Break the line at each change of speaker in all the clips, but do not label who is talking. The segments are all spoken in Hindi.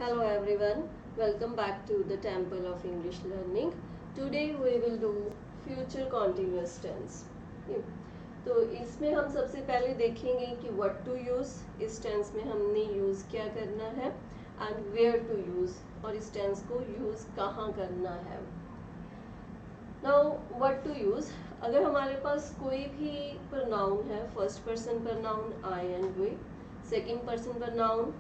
Hello everyone, welcome back to the Temple of English Learning. Today we will do future continuous tense. तो इसमें हम सबसे पहले देखेंगे कि what to use, इस tense में हमने use क्या करना है and where to use, और इस tense को use कहाँ करना है. Now what to use, अगर हमारे पास कोई भी pronoun है, first person pronoun I and we, second person pronoun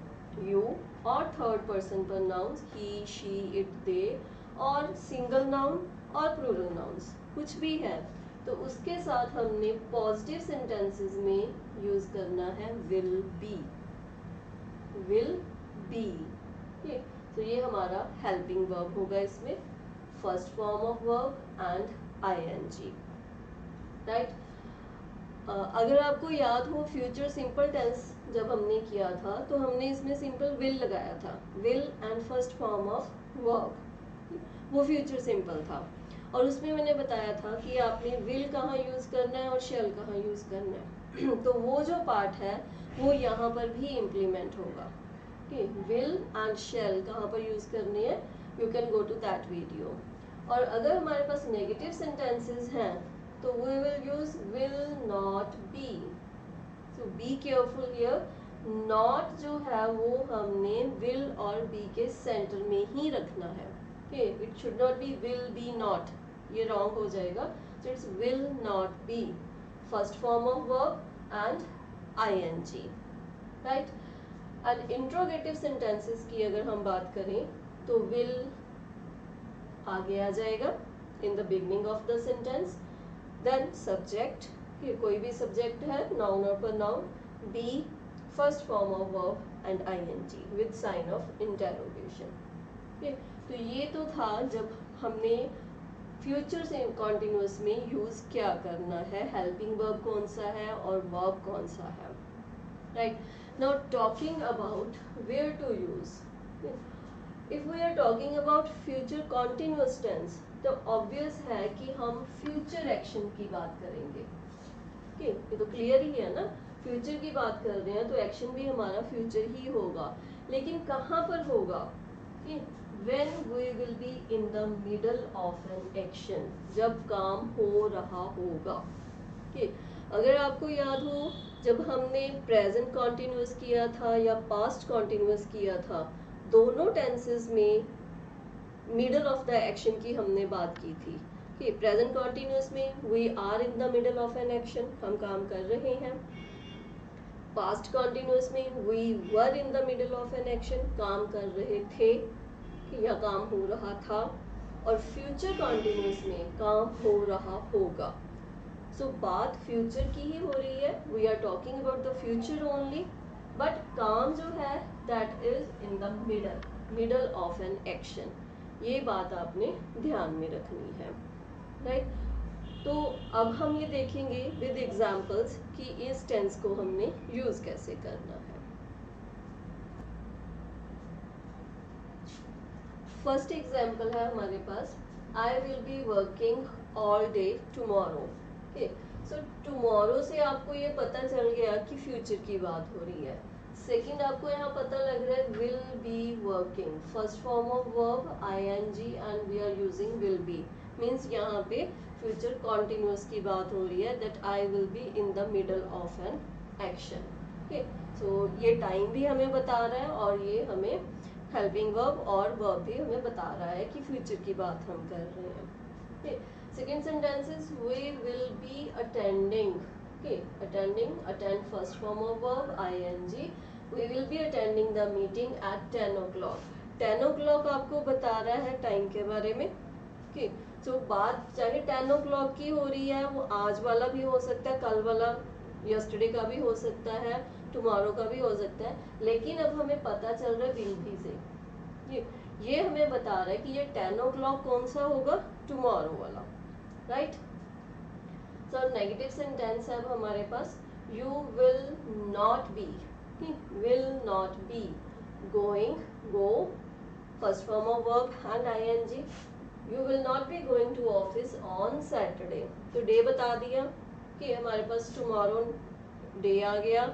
you, और थर्ड पर्सन पर nouns he she it they, और सिंगल नाउन और प्लूरल नाउन्स कुछ भी है, तो उसके साथ हमने पॉजिटिव सेंटेंसेस में यूज करना है विल बी. तो ये हमारा हेल्पिंग वर्ब होगा, इसमें first form of verb and ING. Right. अगर आपको याद हो फ्यूचर सिंपल टेंस जब हमने किया था तो हमने इसमें सिंपल विल लगाया था, will and first form of verb, वो फ्यूचर सिंपल था. और उसमें मैंने बताया था कि आपने विल कहाँ यूज करना है और शेल कहाँ यूज करना है. तो वो जो पार्ट है वो यहाँ पर भी इम्प्लीमेंट होगा. विल एंड शेल कहाँ पर यूज करनी है, you can go to that video. और अगर हमारे पास नेगेटिव सेंटेंसेस हैं तो we will use will not be. So be careful here. Not जो है वो हमने will और be के सेंटर में ही रखना है. Okay, it should not be will be not. ये wrong हो जाएगा. So it's will not be. First form of verb and ing. Right? And interrogative sentences की अगर हम बात करें तो will आगे आ जाएगा in the beginning of the sentence. Then subject, कोई भी सब्जेक्ट है, नाउन और pronoun, be first form of verb and ING with sign of interrogation. तो ये तो था जब हमने फ्यूचर से कॉन्टिन्यूस में यूज क्या करना है, हेल्पिंग वर्ब कौन सा है और वर्ब कौन सा है. Right. Now talking about where to use. If we are talking about future continuous tense तो ऑब्वियस है कि हम फ्यूचर एक्शन की बात करेंगे. ये तो क्लियर ही है ना, फ्यूचर की बात कर रहे हैं तो एक्शन भी हमारा फ्यूचर ही होगा. लेकिन कहाँ पर होगा, when we will be in the middle of an action, जब काम हो रहा होगा. अगर आपको याद हो जब हमने प्रेजेंट कॉन्टिन्यूस किया था या पास्ट कॉन्टिन्यूस किया था, दोनों टेंसेस में मिडल ऑफ द एक्शन की हमने बात की थी. कि प्रेजेंट कॉन्टिन्यूस में we are in the middle of an action, हम काम कर रहे हैं. पास्ट कॉन्टिन्यूस में we were in the middle of an action, काम कर रहे थे या काम हो रहा था. और फ्यूचर कॉन्टिन्यूस में काम हो रहा होगा. सो बात फ्यूचर की ही हो रही है, we are talking about the future only, but काम जो है that is in the middle of an action. ये बात आपने ध्यान में रखनी है. राइट. तो अब हम ये देखेंगे विद एग्जांपल्स कि इस टेंस को हमने यूज कैसे करना है. फर्स्ट एग्जांपल है हमारे पास, I will be working all day tomorrow. So tomorrow से आपको ये पता चल गया कि फ्यूचर की बात हो रही है. सेकेंड आपको यहाँ पता लग रहा है will be working, first form of verb ING and we are using will be, means यहाँ पे फ्यूचर कॉन्टिन्यूस की बात हो रही है, that I will be in the middle of an action. So ये टाइम भी हमें बता रहा है और ये हमें हेल्पिंग वर्ब और वर्ब भी हमें बता रहा है कि फ्यूचर की बात हम कर रहे हैं. Second sentence is we will be attending. attend first form of verb ing, we will be attending the meeting at 10 o'clock. 10 o'clock आपको बता रहा है टाइम के बारे में. सो बात चाहे 10 o'clock की हो रही है, वो आज वाला भी हो सकता है, कल वाला यस्टरडे का भी हो सकता है, टुमारो का भी हो सकता है. लेकिन अब हमें पता चल रहा है विल बी से, ये हमें बता रहा है कि ये 10 o'clock कौन सा होगा, टुमारो वाला. राइट. सो नेगेटिव सेंटेंस है अब हमारे पास, you will not be. Will not be going, go first form of verb and ING. You will not be going to office on Saturday. तो डे बता दिया कि हमारे पास टुमारो डे आ गया,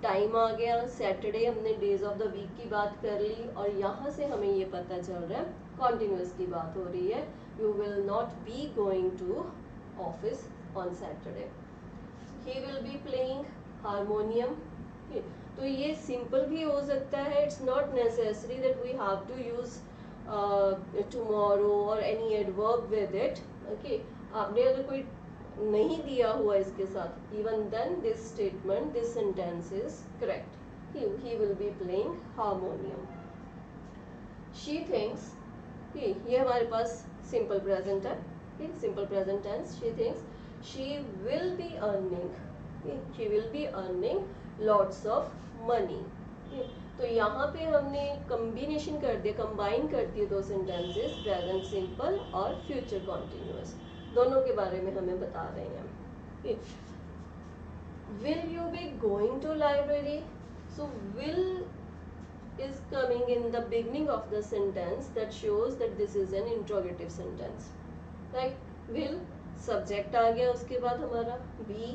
टाइम आ गया, सैटरडे हमने डेज ऑफ द वीक की बात कर ली और यहाँ से हमें ये पता चल रहा है कॉन्टिन्यूस की बात हो रही है. You will not be going to office on Saturday. He will be playing harmonium. तो ये सिंपल भी हो सकता है. It's not necessary that we have to use tomorrow और any adverb with it. Okay, आपने अगर कोई नहीं दिया हुआ इसके साथ, even then this statement, this sentence is correct. He will be playing harmonium. She thinks, ये हमारे पास सिंपल प्रेजेंट है. Simple present tense. She thinks she will be earning, she will be earning lots of money. तो यहाँ पे हमने कम्बिनेशन कर दिया, कंबाइन कर दिए दो सेंटेंसेस, प्रेजेंट सिंपल और फ्यूचर कॉन्टिन्यूअस, दोनों के बारे में हमें बता रहे हैं. Will you be going to library? So will is coming in the beginning of the sentence. That shows that this is an interrogative sentence, right? Will subject आ गया, उसके बाद हमारा be,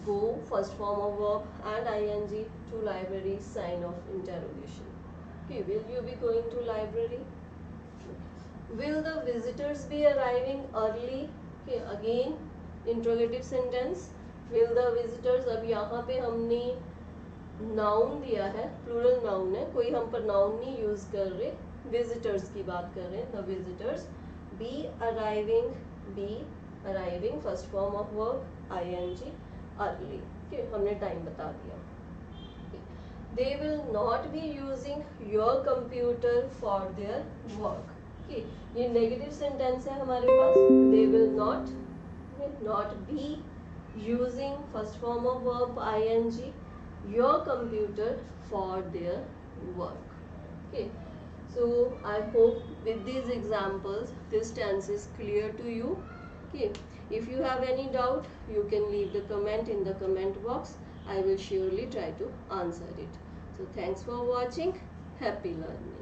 go first form of verb and ING, to library sign of interrogation. Okay, will you be going to library? Will the visitors be arriving early? Okay, again interrogative sentence. Will the visitors, अब यहाँ पे हमने नाउन दिया है, प्लूरल नाउन है, कोई हम पर नाउन नहीं यूज कर रहे, विजिटर्स की बात कर रहे हैं. The visitors be arriving, be arriving first form of verb ING early. हमने टाइम बता दिया. They will not be using your computer for their work. ये नेगेटिव सेंटेंस है हमारे पास. They will not be using first form of verb ING your computer for their work. Okay, so I hope with these examples this tense is clear to you. Okay, if you have any doubt, you can leave the comment in the comment box. I will surely try to answer it. So thanks for watching. Happy learning.